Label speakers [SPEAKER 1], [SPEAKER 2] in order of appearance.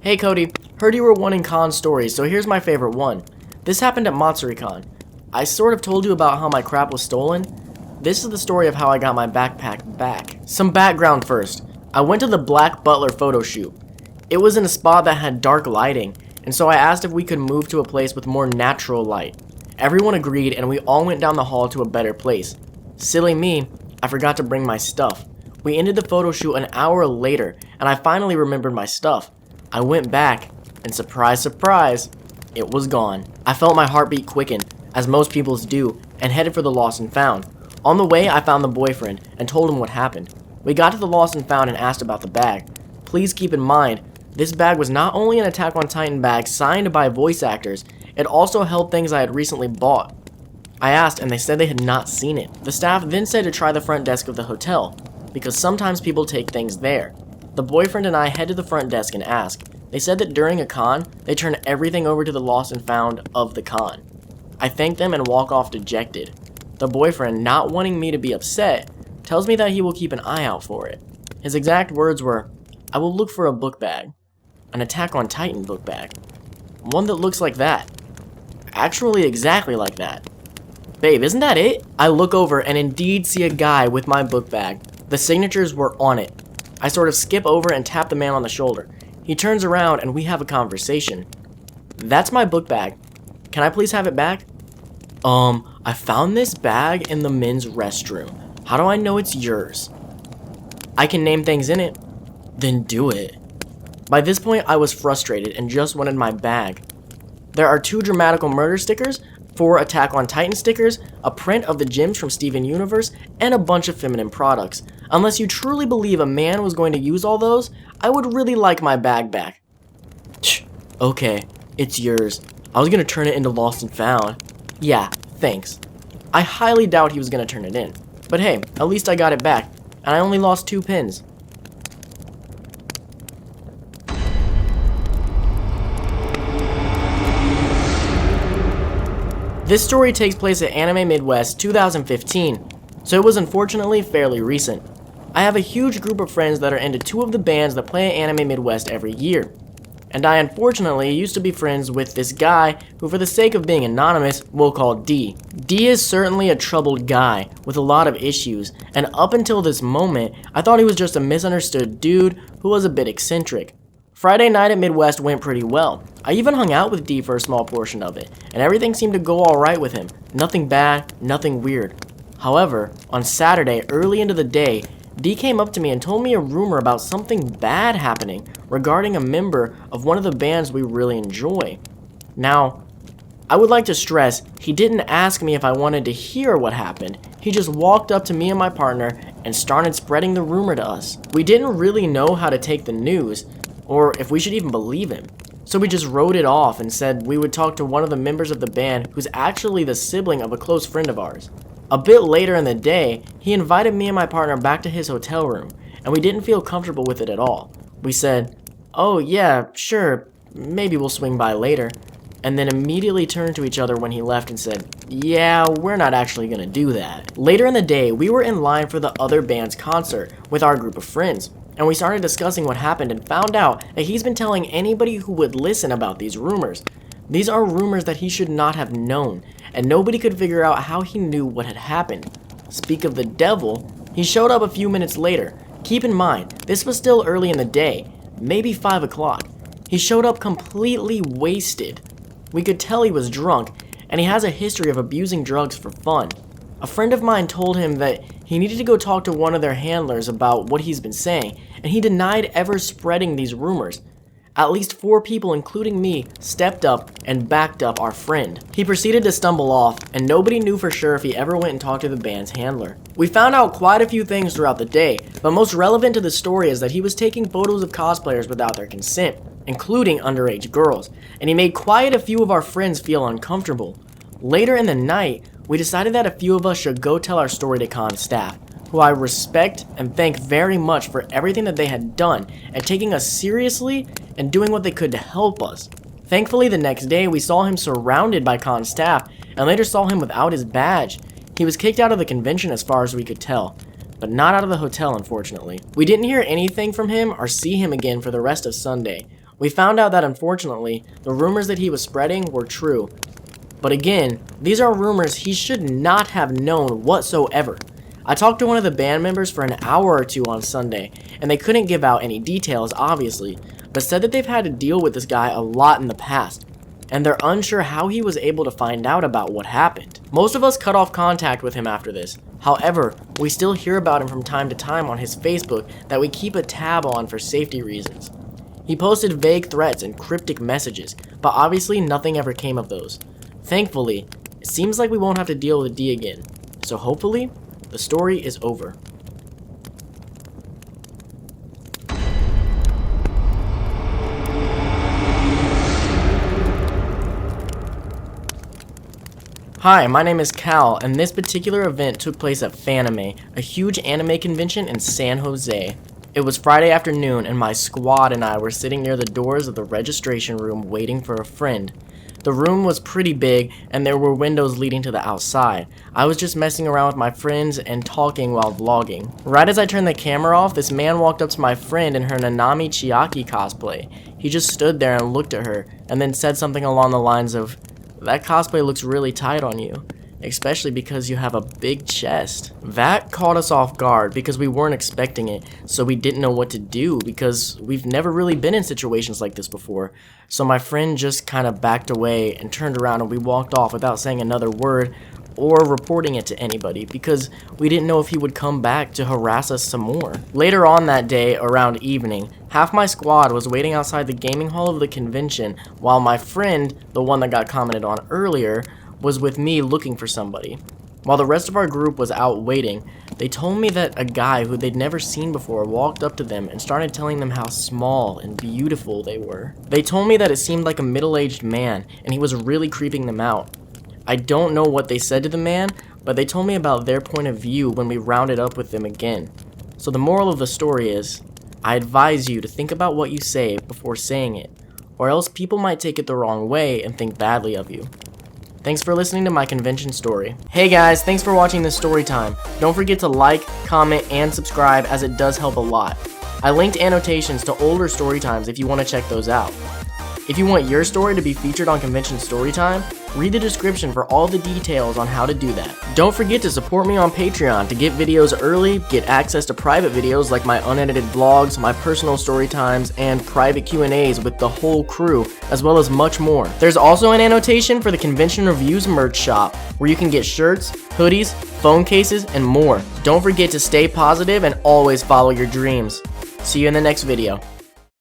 [SPEAKER 1] Hey Cody, heard you were wanting con stories, so here's my favorite one. This happened at MatsuriCon. I sort of told you about how my crap was stolen. This is the story of how I got my backpack back. Some background first. I went to the Black Butler photo shoot. It was in a spot that had dark lighting, and so I asked if we could move to a place with more natural light. Everyone agreed, and we all went down the hall to a better place. Silly me, I forgot to bring my stuff. We ended the photo shoot an hour later, and I finally remembered my stuff. I went back, and surprise, surprise, it was gone. I felt my heartbeat quicken, as most people's do, and headed for the lost and found. On the way, I found the boyfriend and told him what happened. We got to the lost and found and asked about the bag. Please keep in mind, this bag was not only an Attack on Titan bag signed by voice actors, it also held things I had recently bought. I asked, and they said they had not seen it. The staff then said to try the front desk of the hotel, because sometimes people take things there. The boyfriend and I head to the front desk and ask. They said that during a con, they turn everything over to the lost and found of the con. I thank them and walk off dejected. The boyfriend, not wanting me to be upset, tells me that he will keep an eye out for it. His exact words were, "I will look for a book bag. An Attack on Titan book bag. One that looks like that. Actually exactly like that. Babe, isn't that it?" I look over and indeed see a guy with my book bag. The signatures were on it. I sort of skip over and tap the man on the shoulder. He turns around and we have a conversation. "That's my book bag. Can I please have it back?" I found this bag in the men's restroom. How do I know it's yours?" "I can name things in it." "Then do it." By this point, I was frustrated and just wanted my bag. There are 2 dramatical murder stickers, 4 Attack on Titan stickers, a print of the gems from Steven Universe, and a bunch of feminine products. Unless you truly believe a man was going to use all those, I would really like my bag back. "Okay, it's yours. I was gonna turn it into Lost and Found." "Yeah, thanks." I highly doubt he was gonna turn it in. But hey, at least I got it back, and I only lost 2 pins. This story takes place at Anime Midwest 2015, so it was unfortunately fairly recent. I have a huge group of friends that are into 2 of the bands that play at Anime Midwest every year. And I unfortunately used to be friends with this guy who, for the sake of being anonymous, we'll call D. D is certainly a troubled guy with a lot of issues, and up until this moment, I thought he was just a misunderstood dude who was a bit eccentric. Friday night at Midwest went pretty well. I even hung out with D for a small portion of it, and everything seemed to go alright with him. Nothing bad, nothing weird. However, on Saturday, early into the day, D came up to me and told me a rumor about something bad happening regarding a member of one of the bands we really enjoy. Now, I would like to stress, he didn't ask me if I wanted to hear what happened. He just walked up to me and my partner and started spreading the rumor to us. We didn't really know how to take the news, or if we should even believe him. So we just wrote it off and said we would talk to one of the members of the band who's actually the sibling of a close friend of ours. A bit later in the day, he invited me and my partner back to his hotel room, and we didn't feel comfortable with it at all. We said, "Oh yeah, sure, maybe we'll swing by later," and then immediately turned to each other when he left and said, "Yeah, we're not actually gonna do that." Later in the day, we were in line for the other band's concert with our group of friends, and we started discussing what happened and found out that he's been telling anybody who would listen about these rumors. These are rumors that he should not have known, and nobody could figure out how he knew what had happened. Speak of the devil, he showed up a few minutes later. Keep in mind, this was still early in the day, maybe 5 o'clock. He showed up completely wasted. We could tell he was drunk, and he has a history of abusing drugs for fun. A friend of mine told him that he needed to go talk to one of their handlers about what he's been saying, and he denied ever spreading these rumors. At least 4 people, including me, stepped up and backed up our friend. He proceeded to stumble off, and nobody knew for sure if he ever went and talked to the band's handler. We found out quite a few things throughout the day, but most relevant to the story is that he was taking photos of cosplayers without their consent, including underage girls, and he made quite a few of our friends feel uncomfortable. Later in the night, we decided that a few of us should go tell our story to con staff, who I respect and thank very much for everything that they had done and taking us seriously and doing what they could to help us. Thankfully, the next day we saw him surrounded by con staff and later saw him without his badge. He was kicked out of the convention as far as we could tell, but not out of the hotel, unfortunately. We didn't hear anything from him or see him again for the rest of Sunday. We found out that unfortunately, the rumors that he was spreading were true. But again, these are rumors he should not have known whatsoever. I talked to one of the band members for an hour or two on Sunday, and they couldn't give out any details obviously, but said that they've had to deal with this guy a lot in the past, and they're unsure how he was able to find out about what happened. Most of us cut off contact with him after this. However, we still hear about him from time to time on his Facebook that we keep a tab on for safety reasons. He posted vague threats and cryptic messages, but obviously nothing ever came of those. Thankfully, it seems like we won't have to deal with D again, so hopefully, the story is over. Hi, my name is Cal, and this particular event took place at Fanime, a huge anime convention in San Jose. It was Friday afternoon, and my squad and I were sitting near the doors of the registration room waiting for a friend. The room was pretty big, and there were windows leading to the outside. I was just messing around with my friends and talking while vlogging. Right as I turned the camera off, this man walked up to my friend in her Nanami Chiaki cosplay. He just stood there and looked at her, and then said something along the lines of, "That cosplay looks really tight on you, especially because you have a big chest." That caught us off guard because we weren't expecting it, so we didn't know what to do because we've never really been in situations like this before. So my friend just kind of backed away and turned around, and we walked off without saying another word or reporting it to anybody because we didn't know if he would come back to harass us some more. Later on that day, around evening, half my squad was waiting outside the gaming hall of the convention while my friend, the one that got commented on earlier, was with me looking for somebody. While the rest of our group was out waiting, they told me that a guy who they'd never seen before walked up to them and started telling them how small and beautiful they were. They told me that it seemed like a middle-aged man, and he was really creeping them out. I don't know what they said to the man, but they told me about their point of view when we rounded up with them again. So the moral of the story is, I advise you to think about what you say before saying it, or else people might take it the wrong way and think badly of you. Thanks for listening to my convention story. Hey guys, thanks for watching this story time. Don't forget to like, comment, and subscribe as it does help a lot. I linked annotations to older story times if you want to check those out. If you want your story to be featured on Convention Storytime, read the description for all the details on how to do that. Don't forget to support me on Patreon to get videos early, get access to private videos like my unedited vlogs, my personal story times, and private Q&As with the whole crew, as well as much more. There's also an annotation for the Convention Reviews merch shop, where you can get shirts, hoodies, phone cases, and more. Don't forget to stay positive and always follow your dreams. See you in the next video.